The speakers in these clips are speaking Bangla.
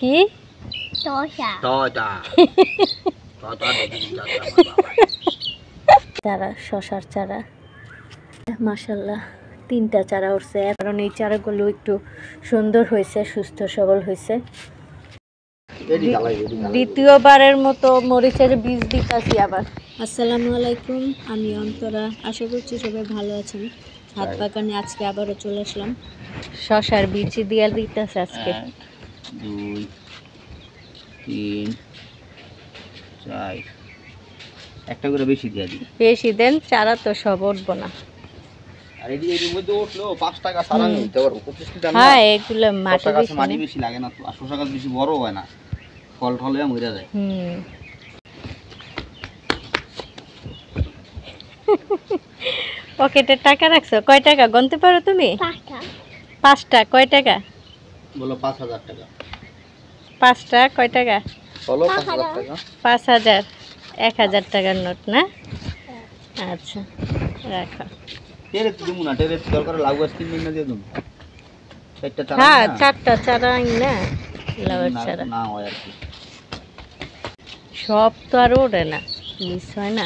কি চারা, শশার চারা মাশাআল্লাহ 3টা চারা উঠছে, কারণ এই চারাগুলো একটু সুন্দর হয়েছে, সুস্থ সবল হয়েছে। দ্বিতীয়বারের মতো মরিচের বীজ দিতেছি আবার। আসসালামু আলাইকুম, আমি অন্তরা। আশা করছি সবাই ভালো আছেন। ছাদ বাগানে আজকে আবারও চলে আসলাম। শশার বীজ দিয়ে দিতেছে আজকে। 1 2 3 4 একটা করে বেশি দিয়ে দিই। বেশি দেন, চারা তো সব উঠবো না। আর এর মধ্যে উঠলো 5 টাকা সারা নিতে পারবো 25 টাকা। হ্যাঁ, এগুলো মাটি বেশি লাগে না তো, আর শশা গাছ বেশি বড় হয় না, ফল ফলে মরে যায়। পকেটে টাকা রাখছো? কয় টাকা গুনতে পারো তুমি? 5টা। কয় টাকা বলো? 5000 টাকা। 5টা কয় টাকা? বলো 5000 টাকা। 5000, 1000 টাকার নোট না? আচ্ছা রাখো। টেরে তো দিমু না, টেরে দরকার লাগবে 3 দিন না দিয়ে দেব। 4টা চারা। হ্যাঁ 4টা চারা না, লাউয়ের চারা না হয় আর কি। সব তো আর ওঠে না, বীজ হয় না।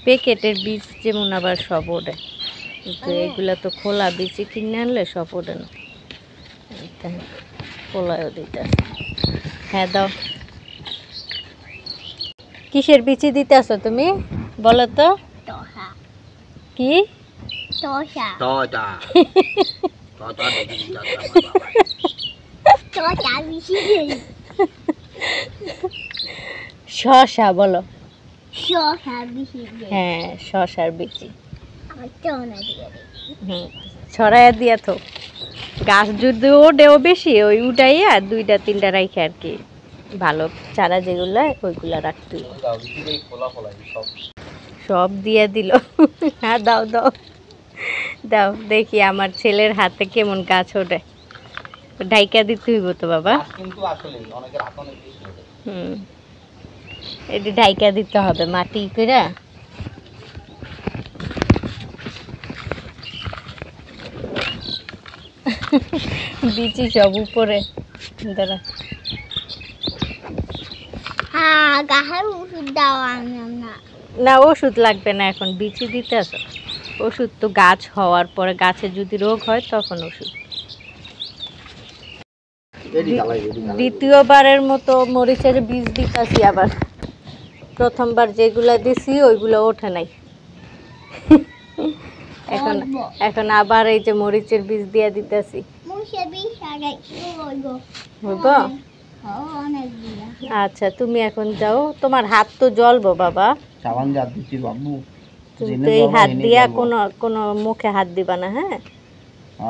প্যাকেটের বীজ যেমন আবার সব ওঠে, কিন্তু এগুলা তো খোলা বীজ কিনে আনলে সব ওঠে না। খোলাও দিতে। হ্যাঁ দাও। কিসের বিচি দিতে আসো তুমি বলো তো? কি? শশা বলো। হ্যাঁ শশার বিচি ছড়াইয়া দিয়া তো, গাছ যদি ওডেও বেশি ওই উঠাইয়া 2টা 3টা রাখে আর কি, ভালো চারা যেগুলা ওইগুলা রাখতে। সব দিয়ে দিল। হ্যাঁ দাও দাও দাও, দেখি আমার ছেলের হাতে কেমন গাছ ওঠে। ঢাইকা দিতে হইব তো বাবা। এটি ঢাইকা দিতে হবে মাটি করে। বিচি সব উপরে। দাঁড়া, না ওষুধ লাগবে না, এখন বিচি দিতে আসো। ওষুধ তো গাছ হওয়ার পরে, গাছে যদি রোগ হয় তখন ওষুধ। দ্বিতীয়বারের মতো মরিচের বীজ দিতেছি আবার। প্রথমবার যেগুলা দিছি ওইগুলো ওঠে নাই। এখন আবার এই যে মরিচের বীজ দিয়ে দিতেছি। আচ্ছা তুমি এখন যাও, তোমার হাত তো জ্বলবো বাবা। তুমি এই হাত দিয়া কোনো মুখে হাত দিবা না। হ্যাঁ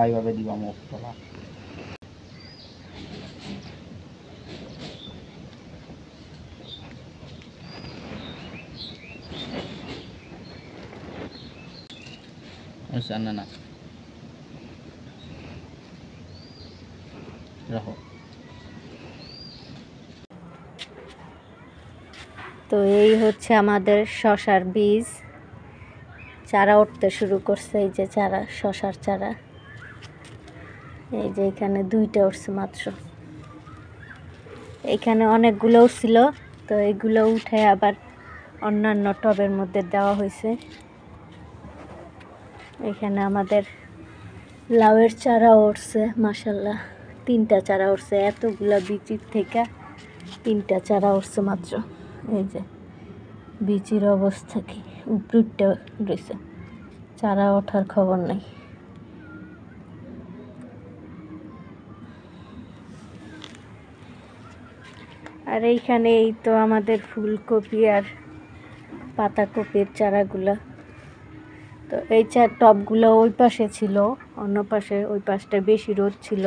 এইভাবে দিবা মুখ তোলা। আচ্ছা না না রাখো। তো এই হচ্ছে আমাদের শশার বীজ, চারা উঠতে শুরু করছে। এই যে চারা, শশার চারা, এই যে এখানে 2টা উঠছে মাত্র। এখানে অনেকগুলো উঠছিল, তো এইগুলো উঠে আবার অন্যান্য টবের মধ্যে দেওয়া হয়েছে। এখানে আমাদের লাউয়ের চারা উঠছে মাশাআল্লাহ, 3টা চারা উঠছে। এতগুলা বীচির থেকে 3টা চারা উঠছে মাত্র। এই যে বীচির অবস্থা কি, উপরটা রয়েছে, চারা ওঠার খবর নাই। আর এইখানে এই তো আমাদের ফুলকপি আর পাতাকপির চারাগুলা। তো এই টবগুলো ওই পাশে ছিল, অন্য পাশে ওই পাশটা বেশি রোদ ছিল,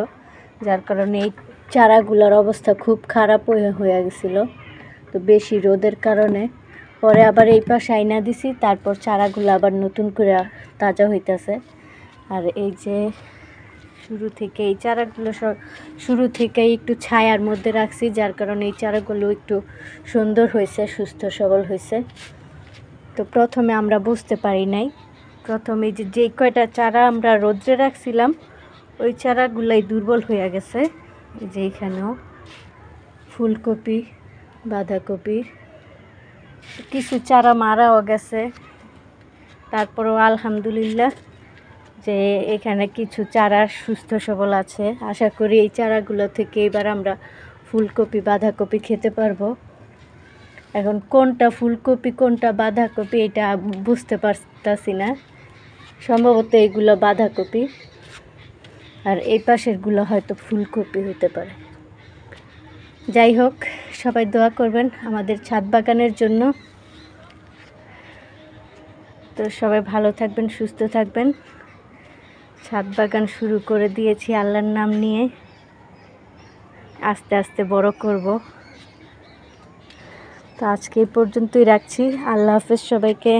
যার কারণে এই চারাগুলোর অবস্থা খুব খারাপ হয়ে গেছিল। তো বেশি রোদের কারণে পরে আবার এই পাশে আইনা দিছি, তারপর চারাগুলো আবার নতুন করে তাজা হইতেছে। আর এই যে শুরু থেকে এই চারাগুলো শুরু থেকে একটু ছায়ার মধ্যে রাখছি, যার কারণে এই চারাগুলো একটু সুন্দর হয়েছে, সুস্থ সবল হয়েছে। তো প্রথমে আমরা বুঝতে পারি নাই, প্রথমে যে কয়টা চারা আমরা রোদ্রে রাখছিলাম ওই চারাগুলাই দুর্বল হয়ে গেছে। এই যে এখানেও ফুলকপি, বাঁধাকপি, কিছু চারা মারাও গেছে। তারপরেও আলহামদুলিল্লাহ যে এখানে কিছু চারা সুস্থ সবল আছে। আশা করি এই চারাগুলো থেকে এবার আমরা ফুলকপি, বাঁধাকপি খেতে পারবো। এখন কোনটা ফুলকপি কোনটা বাঁধাকপি এটা বুঝতে পারতাছি না। সম্ভবত এইগুলো বাঁধাকপি আর এই পাশেরগুলো হয়তো ফুলকপি হতে পারে। যাই হোক, সবাই দোয়া করবেন আমাদের ছাদ বাগানের জন্য। তো সবাই ভালো থাকবেন, সুস্থ থাকবেন। ছাদ বাগান শুরু করে দিয়েছি আল্লাহর নাম নিয়ে, আস্তে আস্তে বড় করব। তো আজকে এই পর্যন্তই রাখছি। আল্লাহ হাফেজ সবাইকে।